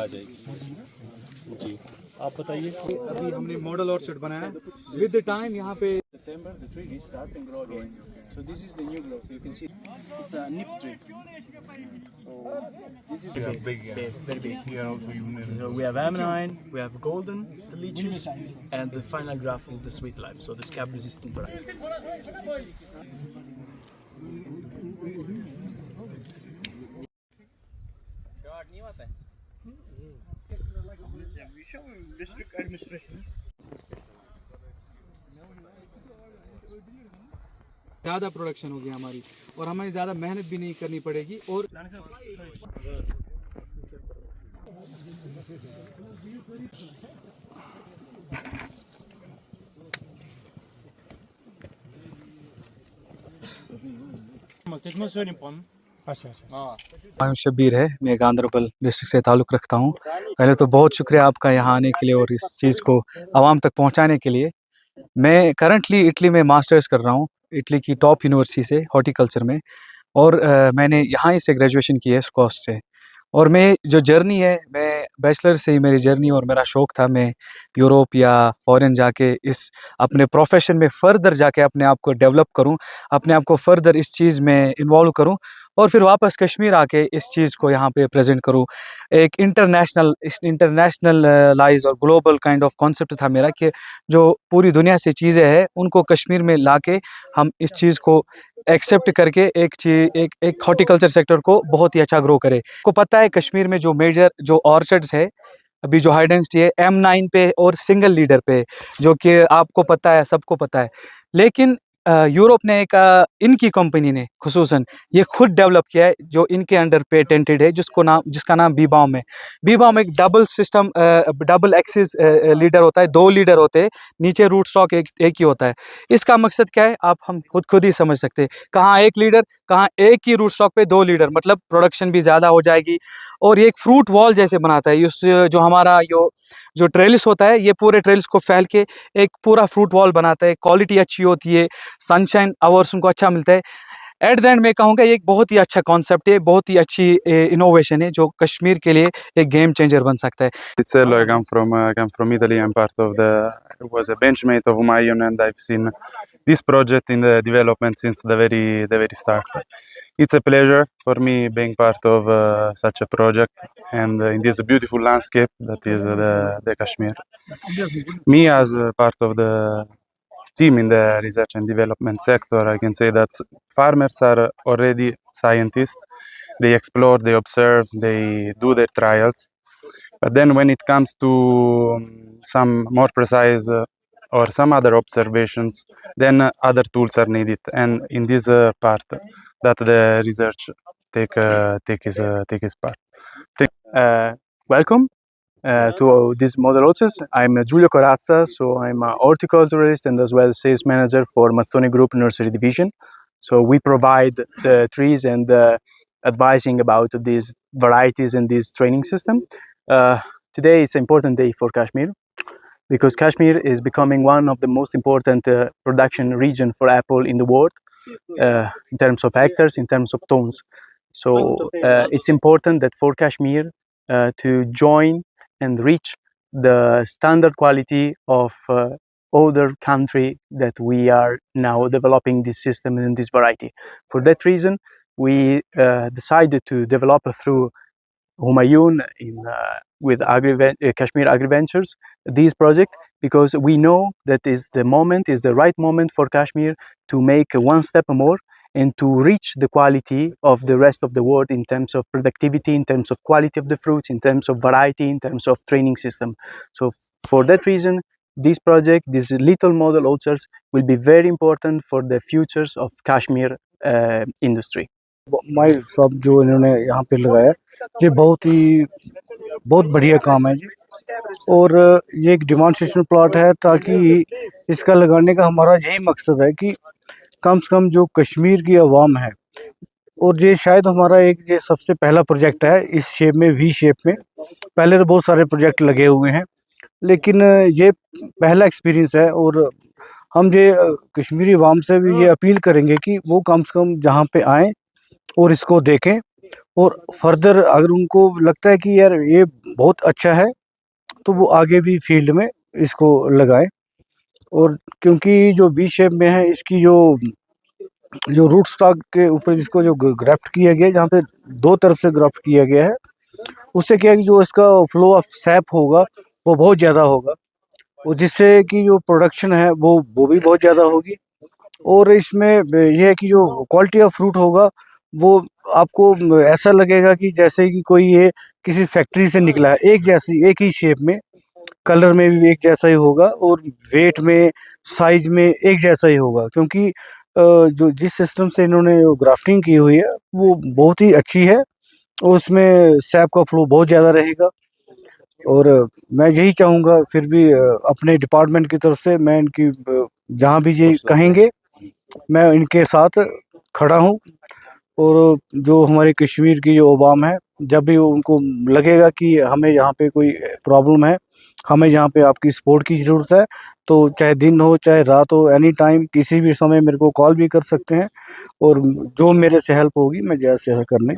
आ जाएगी जी। आप बताइए। अभी हमने मॉडल और सेट बनाया विद द टाइम यहाँ पे September the tree is starting grow again. So this is the new growth. You can see it's a nip tree. So this is Big, very big. here also So we have M9, we have golden, the lychees, and the final draft is the sweet life. So the scab resistant variety. district administration. ज़्यादा production होगी हमारी और हमें ज़्यादा मेहनत भी नहीं करनी पड़ेगी। और मैं शब्बीर है, मैं गांधरबल डिस्ट्रिक्ट से ताल्लुक़ रखता हूँ। पहले तो बहुत शुक्रिया आपका यहाँ आने के लिए और इस चीज़ को आवाम तक पहुँचाने के लिए। मैं करंटली इटली में मास्टर्स कर रहा हूँ, इटली की टॉप यूनिवर्सिटी से हॉर्टिकल्चर में। और मैंने यहाँ ही से ग्रेजुएशन की है स्कॉस्ट से। और मैं जो जर्नी है, मैं बैचलर से ही मेरी जर्नी और मेरा शौक़ था मैं यूरोप या फ़ॉरेन जाके इस अपने प्रोफेशन में फ़र्दर जाके अपने आप को डेवलप करूं, अपने आप को फ़र्दर इस चीज़ में इन्वॉल्व करूं और फिर वापस कश्मीर आके इस चीज़ को यहाँ पे प्रेजेंट करूं। एक इंटरनेशनलाइज और ग्लोबल काइंड ऑफ कॉन्सेप्ट था मेरा कि जो पूरी दुनिया से चीज़ें हैं उनको कश्मीर में लाके हम इस चीज़ को एक्सेप्ट करके एक हॉर्टिकल्चर सेक्टर को बहुत ही अच्छा ग्रो करे। को पता है कश्मीर में जो मेजर जो ऑर्चर्ड्स है अभी जो हाई डेंसिटी है M9 पे और सिंगल लीडर पे, जो कि आपको पता है, सबको पता है। लेकिन यूरोप ने एक इनकी कंपनी ने खुसूसन ये खुद डेवलप किया है जो इनके अंडर पेटेंटेड है, जिसका नाम बीबाम है। बीबाम एक double system double axis leader होता है, 2 लीडर होते हैं, नीचे रूट स्टॉक एक ही होता है। इसका मकसद क्या है आप हम खुद ही समझ सकते हैं। कहाँ एक लीडर, कहाँ एक ही रूट स्टॉक पे 2 लीडर, मतलब प्रोडक्शन भी ज़्यादा हो जाएगी। और ये एक फ्रूट वॉल जैसे बनाता है। उस जो हमारा जो ट्रेलिस होता है, ये पूरे ट्रेलिस को फैल के एक पूरा फ्रूट वॉल बनाता है। क्वालिटी अच्छी होती है, सनशाइन आवर्स उनको अच्छा मिलता है। एट द एंड मैं कहूँगा ये एक बहुत ही अच्छा कॉन्सेप्ट है, बहुत ही अच्छी इनोवेशन है जो कश्मीर के लिए एक गेम चेंजर बन सकता है। Itself, I come from Italy. I'm part of was a benchmate of Humayun, and I've seen this project in the development since the very start. It's a pleasure for me being part of such a project and in this beautiful landscape that is the Kashmir. Me as part of the team in the research and development sector, I can say that farmers are already scientists. They explore, they observe, they do their trials. But then when it comes to some more precise or some other observations, then other tools are needed. And in this part, that the research take his part. Welcome to this model orchards. I'm Giulio Corazza, so I'm a horticulturalist and as well sales manager for Mazzoni Group Nursery Division. So we provide the trees and advising about these varieties and this training system. Today it's an important day for Kashmir because Kashmir is becoming one of the most important production region for apple in the world in terms of hectares, in terms of tons. So it's important that for Kashmir to join and reach the standard quality of other country that we are now developing this system and this variety. For that reason, we decided to develop through Humayun with Kashmir AgriVentures this project, because we know that is the right moment for Kashmir to make one step more and to reach the quality of the rest of the world in terms of productivity, in terms of quality of the fruits, in terms of variety, in terms of training system. So for that reason, this project, these little model orchards will be very important for the futures of Kashmir industry. माई सब जो इन्होंने यहाँ पे लगाया ये बहुत बढ़िया काम है जी। और ये एक डिमॉन्स्ट्रेशन प्लॉट है ताकि इसका लगाने का हमारा यही मकसद है कि कम से कम जो कश्मीर की आवाम है, और ये शायद हमारा ये सबसे पहला प्रोजेक्ट है इस शेप में, वी शेप में। पहले तो बहुत सारे प्रोजेक्ट लगे हुए हैं लेकिन ये पहला एक्सपीरियंस है और हम ये कश्मीरी अवाम से भी ये अपील करेंगे कि वो कम से कम जहाँ पे आएँ और इसको देखें, और फर्दर अगर उनको लगता है कि यार ये बहुत अच्छा है तो वो आगे भी फील्ड में इसको लगाएं। और क्योंकि जो बी शेप में है, इसकी जो रूट स्टॉक के ऊपर जिसको जो ग्राफ्ट किया गया है, जहाँ पे दो तरफ से ग्राफ्ट किया गया है, उससे क्या है कि जो इसका फ्लो ऑफ सैप होगा वो बहुत ज़्यादा होगा, और जिससे कि जो प्रोडक्शन है वो भी बहुत ज़्यादा होगी। और इसमें यह है कि जो क्वालिटी ऑफ फ्रूट होगा वो आपको ऐसा लगेगा कि जैसे कि कोई ये किसी फैक्ट्री से निकला है, एक जैसी एक ही शेप में, कलर में भी एक जैसा ही होगा, और वेट में साइज में एक जैसा ही होगा, क्योंकि जो जिस सिस्टम से इन्होंने ग्राफ्टिंग की हुई है वो बहुत ही अच्छी है, और उसमें सैप का फ्लो बहुत ज़्यादा रहेगा। और मैं यही चाहूँगा फिर भी अपने डिपार्टमेंट की तरफ से मैं इनकी जहाँ भी ये कहेंगे मैं इनके साथ खड़ा हूँ। और जो हमारे कश्मीर की जो अवाम है, जब भी उनको लगेगा कि हमें यहाँ पे कोई प्रॉब्लम है, हमें यहाँ पे आपकी सपोर्ट की ज़रूरत है, तो चाहे दिन हो चाहे रात हो, एनी टाइम किसी भी समय मेरे को कॉल भी कर सकते हैं, और जो मेरे से हेल्प होगी मैं ज़्यादा से ज़्यादा करने